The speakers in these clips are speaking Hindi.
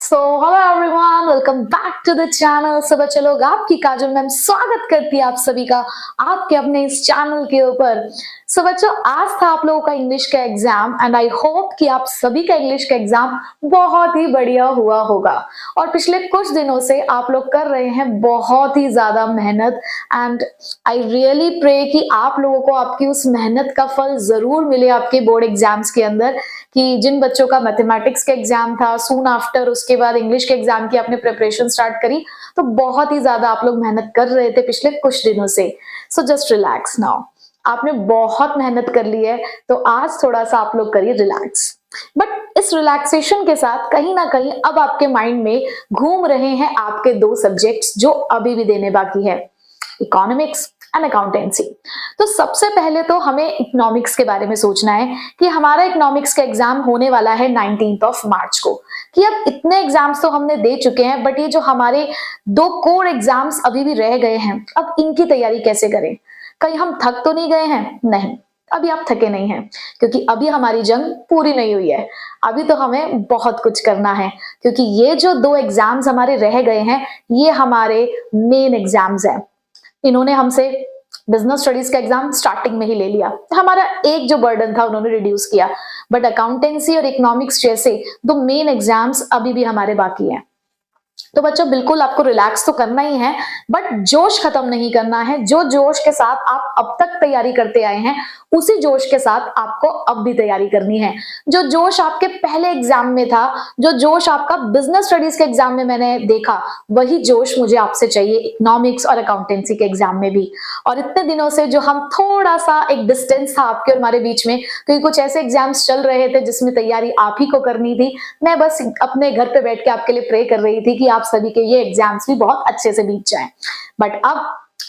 Hello everyone, welcome back to the channel. सब बच्चे लोग, आपकी काजल मैम स्वागत करती है आप सभी का आपके अपने इस चैनल के ऊपर। बच्चों, आज था आप लोगों का इंग्लिश का एग्जाम एंड आई होप कि आप सभी का इंग्लिश का एग्जाम बहुत ही बढ़िया हुआ होगा। और पिछले कुछ दिनों से आप लोग कर रहे हैं बहुत ही ज्यादा मेहनत एंड आई रियली प्रे कि आप लोगों को आपकी उस मेहनत का फल जरूर मिले आपके बोर्ड एग्जाम्स के अंदर। कि जिन बच्चों का मैथमेटिक्स का एग्जाम था, सून आफ्टर उसके बाद इंग्लिश के एग्जाम की आपने प्रिपरेशन स्टार्ट करी, तो बहुत ही ज्यादा आप लोग मेहनत कर रहे थे पिछले कुछ दिनों से। So just relax now. आपने बहुत मेहनत कर ली है, तो आज थोड़ा सा आप लोग करिए रिलैक्स। बट इस रिलैक्सेशन के साथ कहीं ना कहीं अब आपके माइंड में घूम रहे हैं आपके दो सब्जेक्ट्स जो अभी भी देने बाकी है, इकोनॉमिक्स एंड अकाउंटेंसी। तो सबसे पहले तो हमें इकोनॉमिक्स के बारे में सोचना है कि हमारा इकोनॉमिक्स का एग्जाम होने वाला है 19 मार्च को। कि अब इतने एग्जाम्स तो हमने दे चुके हैं, बट ये जो हमारे दो कोर एग्जाम्स अभी भी रह गए हैं, अब इनकी तैयारी कैसे करें? कहीं हम थक तो नहीं गए हैं? नहीं, अभी आप थके नहीं हैं, क्योंकि अभी हमारी जंग पूरी नहीं हुई है। अभी तो हमें बहुत कुछ करना है, क्योंकि ये जो दो एग्जाम्स हमारे रह गए हैं, ये हमारे मेन एग्जाम्स हैं। इन्होंने हमसे बिजनेस स्टडीज का एग्जाम स्टार्टिंग में ही ले लिया, हमारा एक जो बर्डन था उन्होंने रिड्यूस किया, बट अकाउंटेंसी और इकोनॉमिक्स जैसे दो मेन एग्जाम्स अभी भी हमारे बाकी हैं। तो बच्चों, बिल्कुल आपको रिलैक्स तो करना ही है, बट जोश खत्म नहीं करना है। जो जोश के साथ आप अब तक तैयारी करते आए हैं, उसी जोश के साथ आपको अब भी तैयारी करनी है। जो जोश आपके पहले एग्जाम में था, जो जोश आपका बिजनेस स्टडीज के एग्जाम में मैंने देखा, वही जोश मुझे आपसे चाहिए इकोनॉमिक्स और अकाउंटेंसी के एग्जाम में भी। और इतने दिनों से जो हम थोड़ा सा एक डिस्टेंस था आपके और हमारे बीच में, क्योंकि कुछ ऐसे एग्जाम्स चल रहे थे जिसमें तैयारी आप ही को करनी थी, मैं बस अपने घर पे बैठ के आपके लिए प्रे कर रही थी कि आप सभी के ये एग्जाम्स भी बहुत अच्छे से बीत जाएं। बट अब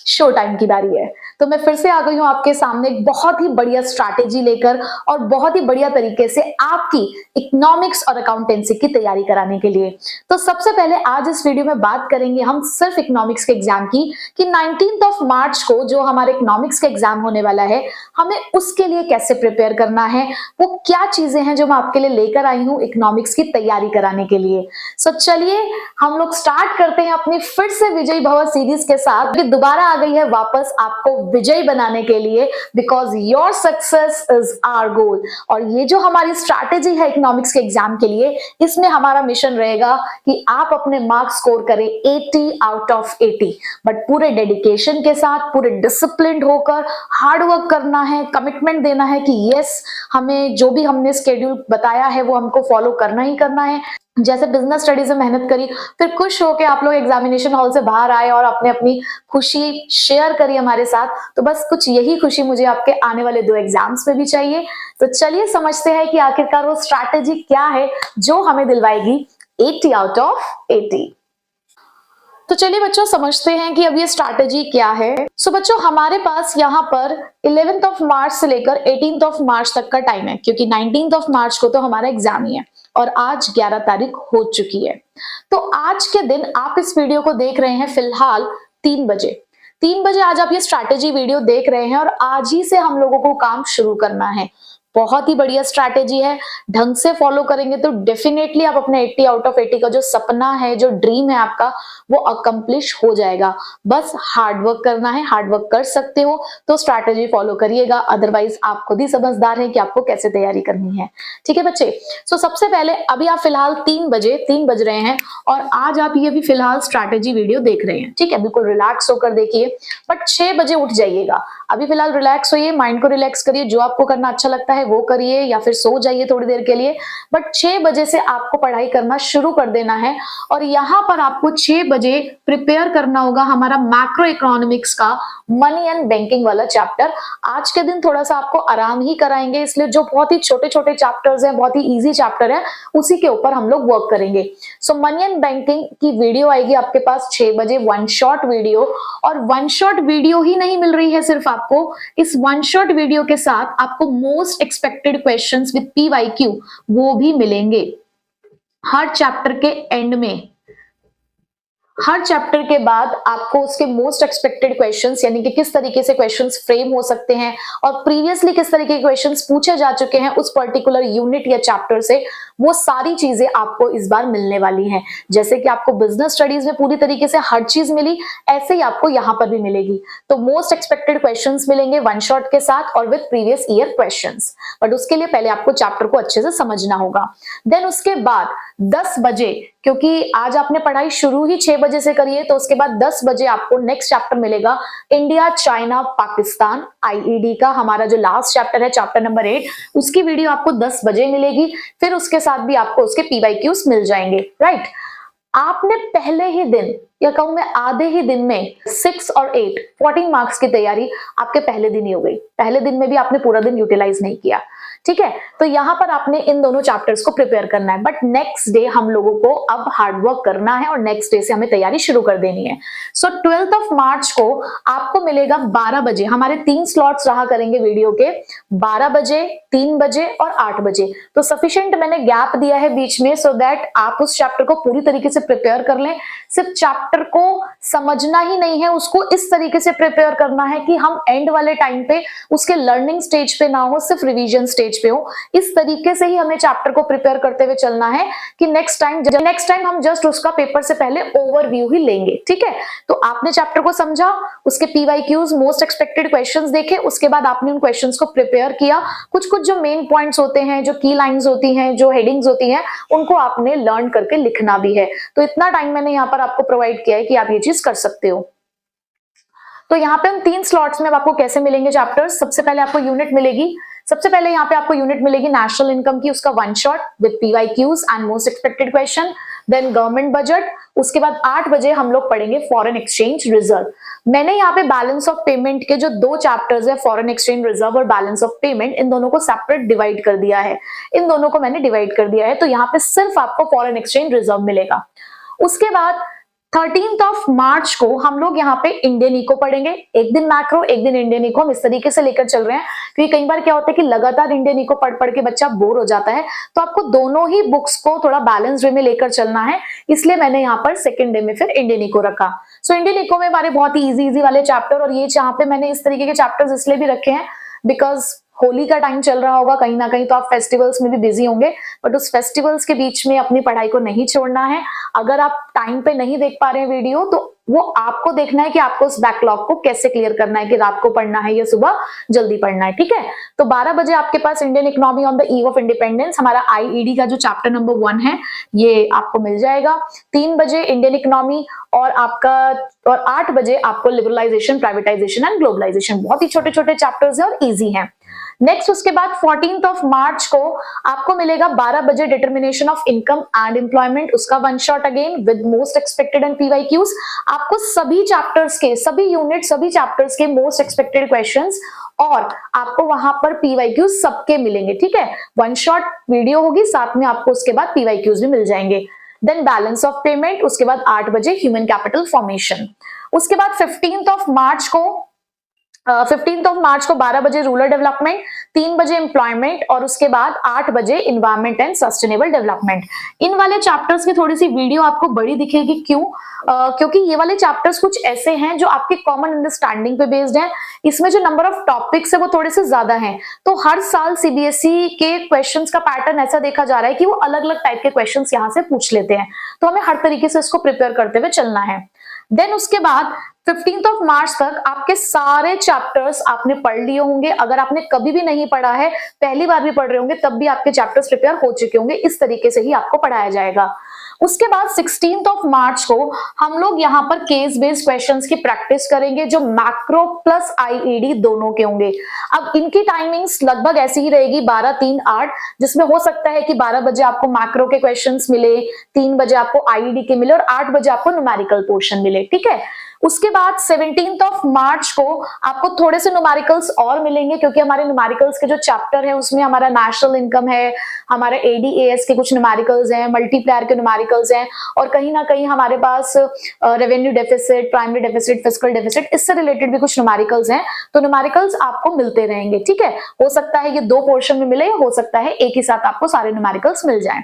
शो टाइम की बारी है, तो मैं फिर से आ गई हूं आपके सामने एक बहुत ही बढ़िया स्ट्रैटेजी लेकर और बहुत ही बढ़िया तरीके से आपकी इकोनॉमिक्स और अकाउंटेंसी की तैयारी कराने के लिए। तो सबसे पहले आज इस वीडियो में बात करेंगे हम सिर्फ इकोनॉमिक्स के एग्जाम की, कि 19 मार्च को जो हमारे इकोनॉमिक्स का एग्जाम होने वाला है, हमें उसके लिए कैसे प्रिपेयर करना है, वो क्या चीजें हैं जो मैं आपके लिए लेकर आई हूं इकोनॉमिक्स की तैयारी कराने के लिए। सो चलिए हम लोग स्टार्ट करते हैं अपनी फिर से विजयी भव सीरीज के साथ। दोबारा आ गई है वापस आपको विजयी बनाने के लिए, because your success is our goal. और ये जो हमारी स्ट्रैटेजी है इकोनॉमिक्स के एग्जाम के लिए, इसमें हमारा मिशन रहेगा कि आप अपने मार्क्स स्कोर करें 80 आउट ऑफ 80, बट पूरे डेडिकेशन के साथ, पूरे डिसिप्लिन्ड होकर हार्ड वर्क करना है, कमिटमेंट देना है कि यस, हमें जो भी हमने स्केड्यूल बताया है वो हमको फॉलो करना ही करना है। जैसे बिजनेस स्टडीज में मेहनत करी, फिर खुश होके आप लोग एग्जामिनेशन हॉल से बाहर आए और अपने अपनी खुशी शेयर करी हमारे साथ, तो बस कुछ यही खुशी मुझे आपके आने वाले दो एग्जाम्स में भी चाहिए। तो चलिए समझते हैं कि आखिरकार वो स्ट्रैटेजी क्या है जो हमें दिलवाएगी 80 आउट ऑफ 80। तो चलिए बच्चों समझते हैं कि अब ये स्ट्रैटेजी क्या है। सो बच्चों, हमारे पास यहाँ पर 11 मार्च से लेकर 18 मार्च तक का टाइम है, क्योंकि 19 मार्च को तो हमारा एग्जाम ही है और आज 11 तारीख हो चुकी है। तो आज के दिन आप इस वीडियो को देख रहे हैं फिलहाल 3 बजे। 3 बजे आज आप ये स्ट्रैटेजी वीडियो देख रहे हैं और आज ही से हम लोगों को काम शुरू करना है। बहुत ही बढ़िया स्ट्रैटेजी है, ढंग से फॉलो करेंगे तो डेफिनेटली आप अपने 80 आउट ऑफ 80 का जो सपना है, जो ड्रीम है आपका, वो अकम्प्लिश हो जाएगा। बस हार्ड वर्क करना है, हार्ड वर्क कर सकते हो तो स्ट्रैटेजी फॉलो करिएगा, अदरवाइज आप खुद ही समझदार हैं कि आपको कैसे तैयारी करनी है। ठीक है बच्चे? सो सबसे पहले अभी आप फिलहाल 3 बज रहे हैं और आज आप ये भी फिलहाल स्ट्रैटेजी वीडियो देख रहे हैं। ठीक है, बिल्कुल रिलैक्स होकर देखिए, बट 6 बजे उठ जाइएगा। अभी फिलहाल रिलैक्स होइए, माइंड को रिलैक्स करिए, जो आपको करना अच्छा लगता है वो करिए या फिर सो जाइए थोड़ी देर के लिए, बट 6 बजे से आपको पढ़ाई करना शुरू कर देना है। और यहाँ पर आपको 6 बजे प्रिपेयर करना होगा हमारा मैक्रो इकोनॉमिक्स का मनी एंड बैंकिंग वाला चैप्टर। आज के दिन थोड़ा सा आपको आराम ही कराएंगे, इसलिए जो बहुत ही छोटे छोटे चैप्टर्स हैं, बहुत ही इजी चैप्टर है, उसी के ऊपर हम लोग वर्क करेंगे। सो मनी एंड बैंकिंग की वीडियो आएगी आपके पास 6 बजे, वन शॉट वीडियो। और वन शॉट वीडियो ही नहीं मिल रही है सिर्फ आपको, इस वन शॉट वीडियो के साथ आपको most expected questions with PYQ वो भी मिलेंगे हर चैप्टर के एंड में। हर चैप्टर के बाद आपको उसके मोस्ट एक्सपेक्टेड क्वेश्चंस यानी कि किस तरीके से क्वेश्चंस फ्रेम हो सकते हैं और प्रीवियसली किस तरीके के क्वेश्चंस पूछे जा चुके हैं उस पर्टिकुलर यूनिट या चैप्टर से, वो सारी चीजें आपको इस बार मिलने वाली हैं। जैसे कि आपको बिजनेस स्टडीज में पूरी तरीके से हर चीज मिली, ऐसे ही आपको यहाँ पर भी मिलेगी। तो मोस्ट एक्सपेक्टेड क्वेश्चंस मिलेंगे वन शॉट के साथ और with previous year questions, but उसके लिए पहले आपको चैप्टर को अच्छे से समझना होगा। देन उसके बाद 10 बजे, क्योंकि आज आपने पढ़ाई शुरू ही 6 बजे से करी है, तो उसके बाद 10 बजे आपको नेक्स्ट चैप्टर मिलेगा इंडिया चाइना पाकिस्तान आईईडी का। हमारा जो लास्ट चैप्टर है चैप्टर नंबर 8, उसकी वीडियो आपको 10 बजे मिलेगी। फिर उसके साथ भी आपको उसके पीवाईक्यूज मिल जाएंगे, राइट। आपने पहले ही दिन या कहूं मैं आधे ही दिन में 6 और 8 14 मार्क्स की तैयारी आपके पहले दिन ही हो गई। पहले दिन में भी आपने पूरा दिन यूटिलाइज नहीं किया, ठीक है। तो यहां पर आपने इन दोनों चैप्टर्स को प्रिपेयर करना है, बट नेक्स्ट डे हम लोगों को अब हार्डवर्क करना है और नेक्स्ट डे से हमें तैयारी शुरू कर देनी है। सो 12 ऑफ मार्च को आपको मिलेगा 12 बजे। हमारे 3 स्लॉट्स रहा करेंगे वीडियो के, 12 बजे, 3 बजे और 8 बजे। तो सफिशिएंट मैंने गैप दिया है बीच में, सो दैट आप उस चैप्टर को पूरी तरीके से प्रिपेयर कर लें। सिर्फ चैप्टर को समझना ही नहीं है, उसको इस तरीके से प्रिपेयर करना है कि हम एंड वाले टाइम पे उसके लर्निंग स्टेज पे ना हो, सिर्फ रिवीजन स्टेज पे हो। इस तरीके से ही हमें चैप्टर को प्रिपेयर करते हुए चलना है कि नेक्स्ट टाइम हम जस्ट उसका पेपर से पहले ओवरव्यू ही लेंगे, ठीक है। तो आपने चैप्टर को समझा, उसके पीवाईक्यूज मोस्ट एक्सपेक्टेड क्वेश्चंस देखे, उसके बाद आपने उन क्वेश्चंस को प्रिपेयर किया। कुछ कुछ जो मेन पॉइंट्स होते हैं, जो की लाइंस होती हैं, जो हेडिंग्स होती हैं, उनको आपने लर्न करके लिखना भी है। तो इतना टाइम मैंने यहाँ पर आपको प्रोवाइड किया है कि आप ये चीज कर सकते हो। तो यहाँ पे हम 3 स्लॉट्स में आपको कैसे मिलेंगे चैप्टर्स। सबसे पहले आपको यूनिट मिलेगी, सबसे पहले यहाँ पे आपको यूनिट मिलेगी नेशनल इनकम की, उसका one shot with PYQs and most expected question. Then government budget. उसके बाद 8 बजे हम लोग पढ़ेंगे फॉरेन एक्सचेंज रिजर्व। मैंने यहाँ पे बैलेंस ऑफ पेमेंट के जो 2 चैप्टर्स है, फॉरेन एक्सचेंज रिजर्व और बैलेंस ऑफ पेमेंट, इन दोनों को सेपरेट डिवाइड कर दिया है। इन दोनों को मैंने डिवाइड कर दिया है, तो यहाँ पे सिर्फ आपको फॉरेन एक्सचेंज रिजर्व मिलेगा। उसके बाद 13 ऑफ मार्च को हम लोग यहाँ पे इंडियन इको पढ़ेंगे। एक दिन मैक्रो, एक दिन इंडियन इको, हम इस तरीके से लेकर चल रहे हैं क्योंकि कई बार क्या होता है कि लगातार इंडियन इको पढ़ पढ़ के बच्चा बोर हो जाता है। तो आपको दोनों ही बुक्स को थोड़ा बैलेंस वे में लेकर चलना है, इसलिए मैंने यहाँ पर सेकेंड डे में फिर इंडियन इको रखा। सो इंडियन इको में हमारे बहुत ही इजी वाले चैप्टर, और ये यहाँ पे मैंने इस तरीके के चैप्टर्स इसलिए भी रखे हैं बिकॉज होली का टाइम चल रहा होगा कहीं ना कहीं, तो आप फेस्टिवल्स में भी बिजी होंगे, बट उस फेस्टिवल्स के बीच में अपनी पढ़ाई को नहीं छोड़ना है। अगर आप टाइम पे नहीं देख पा रहे हैं वीडियो, तो वो आपको देखना है कि आपको उस बैकलॉग को कैसे क्लियर करना है, कि रात को पढ़ना है या सुबह जल्दी पढ़ना है, ठीक है। तो 12 बजे आपके पास Indian economy on the eve of independence, हमारा आईईडी का जो चैप्टर नंबर 1 है, ये आपको मिल जाएगा। 3 बजे इंडियन इकोनॉमी और 8 बजे आपको लिबरलाइजेशन, प्राइवेटाइजेशन एंड ग्लोबलाइजेशन। बहुत ही छोटे छोटे चैप्टर्स हैं और ईजी हैं। नेक्स्ट उसके बाद 14 ऑफ मार्च को आपको मिलेगा 12 बजे determination of income and employment, उसका one shot again with most expected and PYQs. आपको सभी चैप्टर्स के, सभी यूनिट, सभी चैप्टर्स के मोस्ट एक्सपेक्टेड क्वेश्चंस और आपको वहां पर पीवाईक्यूज सबके मिलेंगे, ठीक है। वन शॉट वीडियो होगी, साथ में आपको उसके बाद पीवाईक्यूज भी मिल जाएंगे। देन बैलेंस ऑफ पेमेंट, उसके बाद 8 बजे ह्यूमन कैपिटल फॉर्मेशन। उसके बाद 15 ऑफ मार्च को 12 बजे रूरल डेवलपमेंट, 3 बजे एम्प्लॉयमेंट और उसके बाद 8 बजे इन्वायरमेंट एंड सस्टेनेबल डेवलपमेंट। इन वाले चैप्टर्स की थोड़ी सी वीडियो आपको बड़ी दिखेगी, क्यों? क्योंकि ये वाले चैप्टर्स कुछ ऐसे हैं जो आपके कॉमन अंडरस्टैंडिंग पे बेस्ड हैं। इसमें जो नंबर ऑफ टॉपिक्स है वो थोड़े से ज्यादा हैं, तो हर साल सीबीएसई के क्वेश्चंस का पैटर्न ऐसा देखा जा रहा है कि वो अलग अलग टाइप के क्वेश्चंस यहाँ से पूछ लेते हैं, तो हमें हर तरीके से इसको प्रिपेयर करते हुए चलना है। देन उसके बाद 15 ऑफ मार्च तक आपके सारे चैप्टर्स आपने पढ़ लिए होंगे। अगर आपने कभी भी नहीं पढ़ा है, पहली बार भी पढ़ रहे होंगे, तब भी आपके चैप्टर्स प्रिपेयर हो चुके होंगे। इस तरीके से ही आपको पढ़ाया जाएगा। उसके बाद 16 ऑफ मार्च को हम लोग यहाँ पर केस बेस्ड क्वेश्चंस की प्रैक्टिस करेंगे, जो मैक्रो प्लस आईईडी दोनों के होंगे। अब इनकी टाइमिंग्स लगभग ऐसी ही रहेगी, 12, 3, 8, जिसमें हो सकता है कि 12 बजे आपको मैक्रो के क्वेश्चंस मिले, 3 बजे आपको आईईडी के मिले और 8 बजे आपको न्यूमेरिकल पोर्शन मिले, ठीक है। उसके बाद 17 ऑफ मार्च को आपको थोड़े से न्यूमेरिकल्स और मिलेंगे, क्योंकि हमारे न्यूमेरिकल्स के जो चैप्टर है उसमें हमारा नेशनल इनकम है, हमारे एडीएएस के कुछ न्यूमेरिकल्स हैं, मल्टीप्लायर के न्यूमेरिकल्स हैं, और कहीं ना कहीं हमारे पास revenue deficit, primary deficit, fiscal deficit, इससे रिलेटेड भी कुछ न्यूमेरिकल्स हैं। तो न्यूमेरिकल्स आपको मिलते रहेंगे, ठीक है। हो सकता है ये 2 पोर्शन में मिले, हो सकता है एक ही साथ आपको सारे न्यूमेरिकल्स मिल जाएं।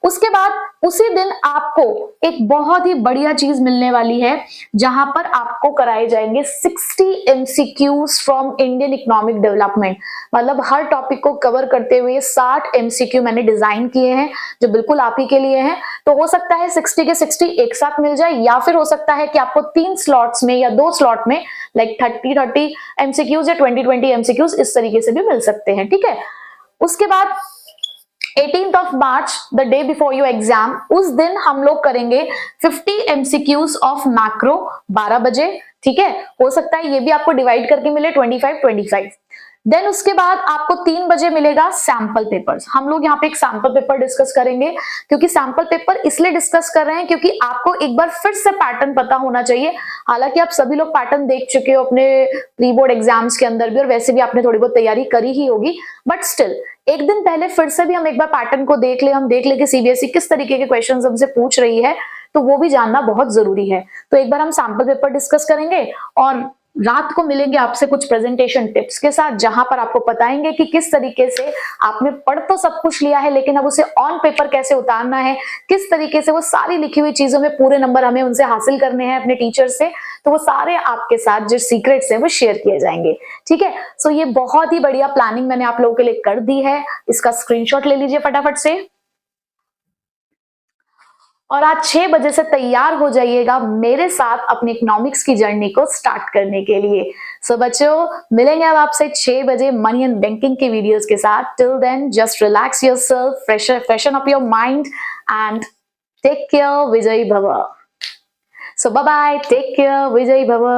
उसके बाद उसी दिन आपको एक बहुत ही बढ़िया चीज मिलने वाली है, जहां पर आपको कराए जाएंगे 60 MCQs from Indian economic development. मतलब हर टॉपिक को कवर करते हुए 60 एमसीक्यू मैंने डिजाइन किए हैं जो बिल्कुल आप ही के लिए हैं। तो हो सकता है 60 के 60 एक साथ मिल जाए, या फिर हो सकता है कि आपको 3 स्लॉट्स में या 2 स्लॉट में लाइक 30 एमसीक्यूज या 20 एमसीक्यूज इस तरीके से भी मिल सकते हैं। ठीक है, उसके बाद 18th of March, the day before your exam, उस दिन हम लोग करेंगे 50 एमसीक्यूज ऑफ मैक्रो 12 बजे। ठीक है, हो सकता है ये भी आपको डिवाइड करके मिले 25-25। देन उसके बाद आपको 3 बजे मिलेगा सैंपल पेपर्स। हम लोग यहाँ पे एक सैंपल पेपर डिस्कस करेंगे, क्योंकि सैंपल पेपर इसलिए डिस्कस कर रहे हैं क्योंकि आपको एक बार फिर से पैटर्न पता होना चाहिए। हालांकि आप सभी लोग पैटर्न देख चुके हो अपने प्री बोर्ड एग्जाम्स के अंदर भी, और वैसे भी आपने थोड़ी बहुत तैयारी करी ही होगी, बट स्टिल एक दिन पहले फिर से भी हम एक बार पैटर्न को देख ले, हम देख ले कि सीबीएसई किस तरीके के क्वेश्चंस हमसे पूछ रही है, तो वो भी जानना बहुत जरूरी है। तो एक बार हम सैंपल पेपर डिस्कस करेंगे और रात को मिलेंगे आपसे कुछ प्रेजेंटेशन टिप्स के साथ, जहां पर आपको बताएंगे कि किस तरीके से आपने पढ़ तो सब कुछ लिया है, लेकिन अब उसे ऑन पेपर कैसे उतारना है, किस तरीके से वो सारी लिखी हुई चीजों में पूरे नंबर हमें उनसे हासिल करने हैं अपने टीचर से। तो वो सारे आपके साथ जो सीक्रेट्स हैं वो शेयर किए जाएंगे। ठीक है, सो ये बहुत ही बढ़िया प्लानिंग मैंने आप लोगों के लिए कर दी है, इसका स्क्रीनशॉट ले लीजिए फटाफट से, और आज 6 बजे से तैयार हो जाइएगा मेरे साथ अपनी इकोनॉमिक्स की जर्नी को स्टार्ट करने के लिए। सो बच्चों, मिलेंगे अब आपसे 6 बजे मनी एंड बैंकिंग के वीडियोस के साथ। Till then just relax yourself, freshen up your mind and take care, विजयी भव। So bye bye, take care, विजयी भव।